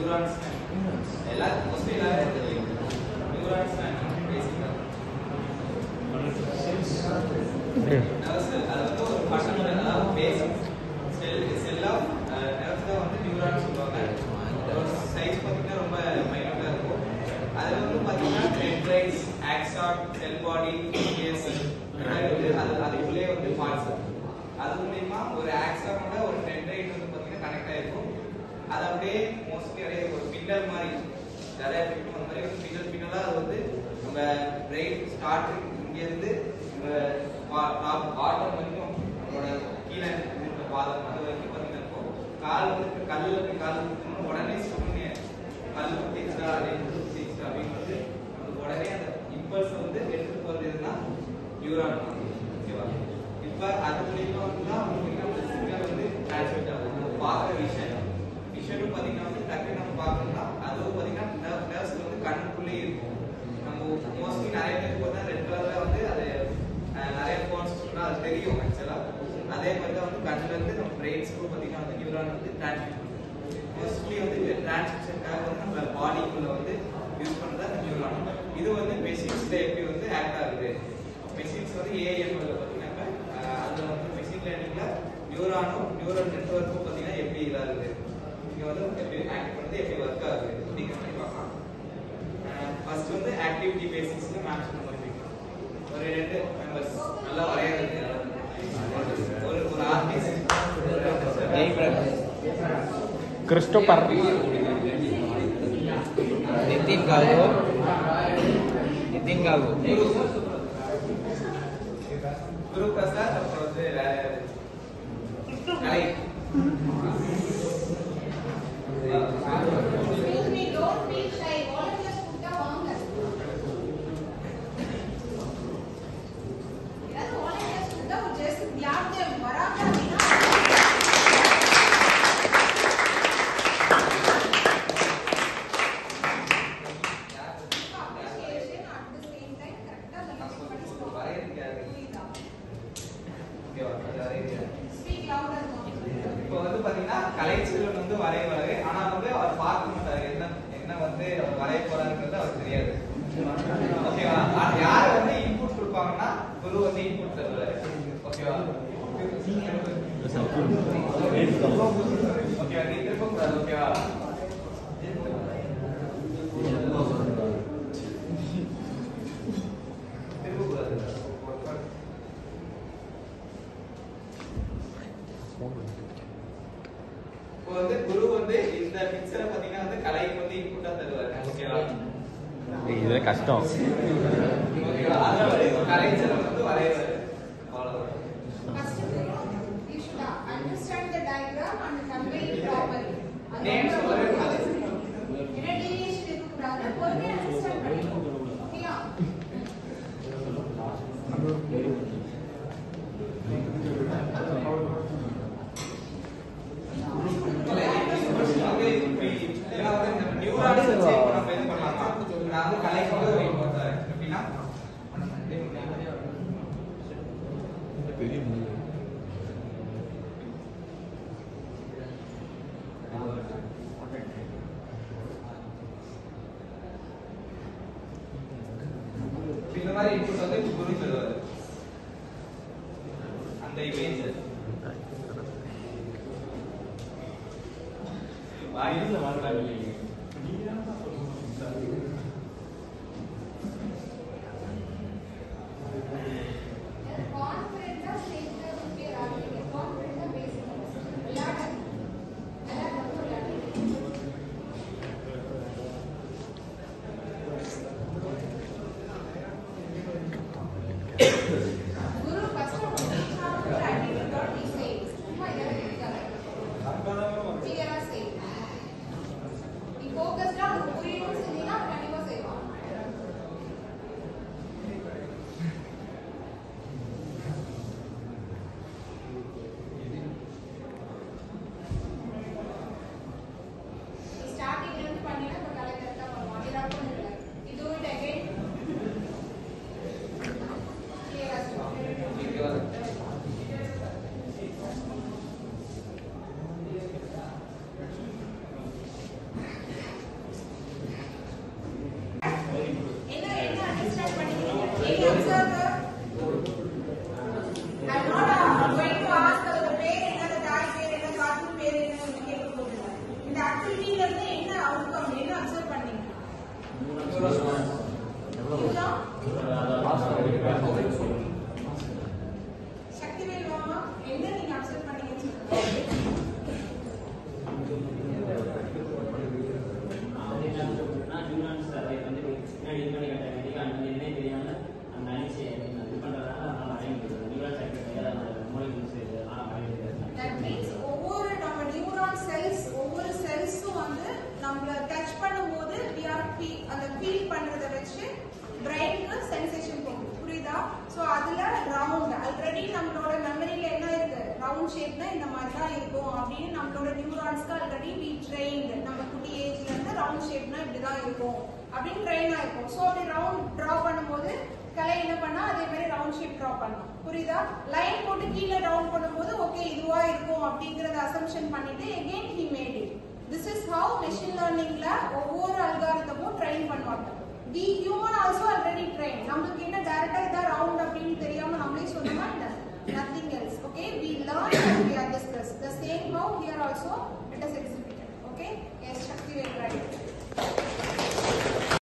neurons எல்லாரும் mostly எல்லாரும் தெரியும். neurons பேசிக்கா nerves அது வந்து ஒரு ஃபண்டமெண்டல் அதாவது பேசிக் செல் ஆஃப் nerves தான் வந்து neurons சொல்லுவாங்க. சைஸ் பார்த்தீங்கன்னா ரொம்ப மைனூட்டா இருக்கும். அதுல வந்து பார்த்தீங்கன்னா டென்ட்ரைட்ஸ், ஆக்சான், செல் பாடி, நியூக்ளியஸ் அதுக்குள்ளே வந்து பார்ட்ஸ். அது மூலமா ஒரு ஆக்சானோட ஒரு டென்ட்ரைட் வந்து பார்த்தீங்கன்னா கனெக்ட் ஆயிருக்கும். அது அப்படியே மோஸ்ட்லி அப்படியே ஒரு பின்னல் மாதிரி நிறைய இருக்கும். அந்த மாதிரி வந்து பின்னலா அது வந்து நம்ம பிரெயின் ஸ்டார்ட் இங்கேருந்து டாப் பாட்டம் வரைக்கும் நம்மளோட கீழே இருக்கிற பாதம் அது வரைக்கும் பார்த்தீங்கன்னா இருக்கும். கால் வந்து கல்லில் போய் கால் கொடுத்தோம்னா உடனே சுடுனே கல் குத்திச்சா அதே குத்திச்சா அப்படின்றது நமக்கு உடனே அந்த இம்பல்ஸ் வந்து எடுத்துட்டு போகிறது எதுனா நியூரான். ஓகேவா? இப்போ அது மூலியமா வந்து தான் அந்த சிக்னல் வந்து டிரான்ஸ்மிட் ஆகுது. நம்ம பார்க்குற விஷயம் பார்த்தீங்கன்னா வந்து டக்குனு நம்ம பார்க்கணும்னா அதுவும் பார்த்தீங்கன்னா நர்வ்ஸ் வந்து கண்ணுக்குள்ளே இருக்கும். நம்ம மோஸ்ட்லி நிறைய பேருக்கு பார்த்தா ரெட் கலரில் வந்து அது நிறைய ஃபோன்ஸ் சொன்னால் அது தெரியும் ஆக்சுவலாக. அதே மாதிரி தான் வந்து கண்ணுலேருந்து நம்ம பிரெயின்ஸ்க்கும் பார்த்தீங்கன்னா வந்து நியூரான் வந்து டிரான்ஸ்மிட் பண்ணும். மோஸ்ட்லி வந்து இந்த டிரான்ஸ்மிஷனுக்காக வந்து நம்ம பாடிக்குள்ளே வந்து யூஸ் பண்ணுறது அந்த நியூரான். இது வந்து மெஷின்ஸில் எப்படி வந்து ஆக்ட் ஆகுது. மெஷின்ஸ் வந்து ஏஎம்எல் பார்த்தீங்கன்னா அதில் வந்து மெஷின் லேர்னிங்கில் நியூரானும் நியூரல் நெட்வொர்க்கும் பார்த்தீங்கன்னா எப்படி இதாகுது இங்கே வந்து எப்படி ஆக்ட் பண்ணுறது எப்படி ஒர்க் ஆகுது அப்படிங்கிற மாதிரி பார்க்கலாம். ஃபர்ஸ்ட் வந்து ஆக்டிவிட்டி பேசிக்ஸில் மேட்ச் பண்ண மாதிரி ஒரு 2 மெம்பர்ஸ் நல்லா வரையாது ஒரு ஆர்டிஸ்ட் கிறிஸ்டோபர் நிதின் காகு குரு பிரசாத் அப்புறம் வந்து கலை இப்போ வந்து பாத்தீங்கன்னா கலைச்செல்வன் வந்து வரைவாரு. ஆனா வந்து அவர் பார்க்க மாட்டாரு என்ன வந்து அவர் வரைய போறாருங்கிறது அவருக்கு தெரியாது. ஓகேவா? யார் வந்து இன்புட் கொடுப்பாங்கன்னா குரு வந்து இன்புட் தருவாரு. ஓகேவா? ஓகேவா? நீ திரும்ப கூடாது. ஓகேவா? திரும்ப கூடாது. இப்போ வந்து குரு வந்து இந்த பிக்சரை பாத்தீங்கன்னா வந்து கலைக்கு வந்து இன்புட்டா தருவாரு. ஓகேவா? இது கஷ்டம். ஓகேவா? அதாவது கலைச்செல்வன் வந்து வரைவாரு. அவ்வளவுதான். First you should understand the diagram and convey it properly. Names சொல்லவே கூடாது. என்ன deviation இருக்கக்கூடாது. பொறுமையா understand பண்ணிக்கணும். ஓகேயா? இந்த மாதிரி இன்புட் வந்து குரு தருவாரு. அந்த இமேஜ் வாயில வாங்குறாங்க. ஆல்ரெடி நம்மளோட மெமரியில என்ன இருக்கு, ரவுண்ட் ஷேப்னா இந்த மாதிரி தான் இருக்கும் அப்படின்னு நம்மளோட நியூரான்ஸ்க்கு ஆல்ரெடி வி ட்ரெயின்ட். நம்ம குட்டி ஏஜ்ல இருந்து ரவுண்ட் ஷேப்னா இப்படிதான் இருக்கும் அப்படின்னு ட்ரெயின் ஆயிருக்கும். ஸோ அப்படி ரவுண்ட் டிரா பண்ணும்போது கலை என்ன பண்ணா அதே மாதிரி ரவுண்ட் ஷேப் டிரா பண்ணும். புரியுதா? லைன் போட்டு கீழே ரவுண்ட் பண்ணும்போது ஓகே இதுவா இருக்கும் அப்படிங்கறத அசம்ஷன் பண்ணிட்டு again he made it. This is how machine learningல ஒவ்வொரு அல்காரிதமும் ட்ரெயின் பண்ணுவாங்க. The human also already trained. நமக்கு என்ன டைரக்டா இதா ரவுண்ட் அப்படின்னு தெரியாம நம்மளே சொன்னோமா என்ன? Nothing else. Okay, we learn and we are discussed. The same how here also it is executed. Okay, yes, Shakti will write.